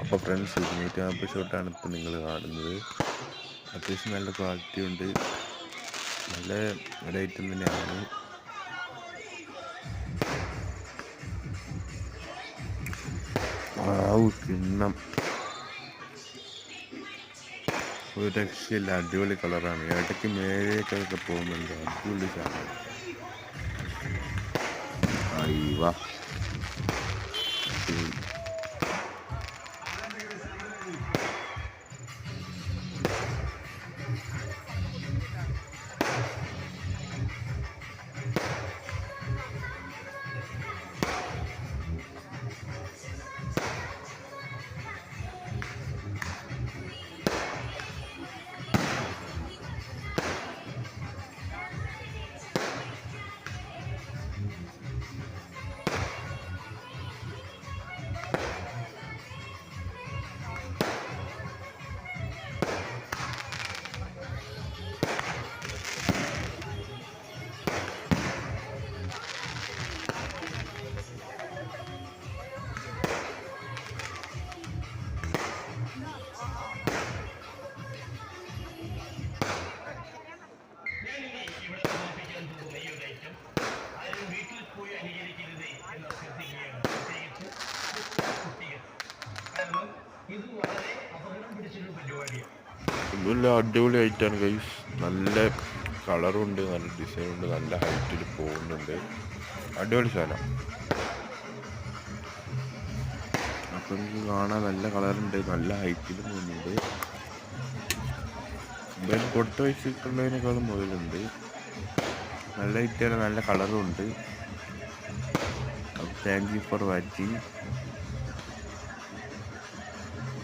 അപ്പോൾ ഫ്രണ്ട്സ് 240 ഷോട്ടാണ് ഇപ്പോൾ നിങ്ങൾ കാണുന്നത്. അത്യാവശ്യം നല്ല ക്വാളിറ്റി ഉണ്ട്, നല്ല റേറ്റും തന്നെയാണ്. കിണ്ണം ഒരു രക്ഷയില്ല, അടിപൊളി കളറാണ്. ഇടയ്ക്ക് മേലേക്കൊക്കെ പോകുന്നുണ്ട്, അടിപൊളി സാധനം. അയ്യോ ഇതെല്ലാം അടിപൊളി ആയിട്ടാണ് ഗൈസ്. നല്ല കളറുണ്ട്, നല്ല ഡിസൈനുണ്ട്, നല്ല ഹൈറ്റിൽ പോകുന്നുണ്ട്, അടിപൊളി സാധനം. അപ്പം എനിക്ക് കാണാൻ നല്ല കളറുണ്ട്, നല്ല ഹൈറ്റിൽ പോകുന്നുണ്ട്. എന്തായാലും കൊടുത്ത പൈസക്കുള്ളതിനേക്കാളും മുതലുണ്ട്, നല്ല ഹൈറ്റാണ്, നല്ല കളറും ഉണ്ട്. അപ്പം താങ്ക് യു ഫോർ വാച്ചിങ്.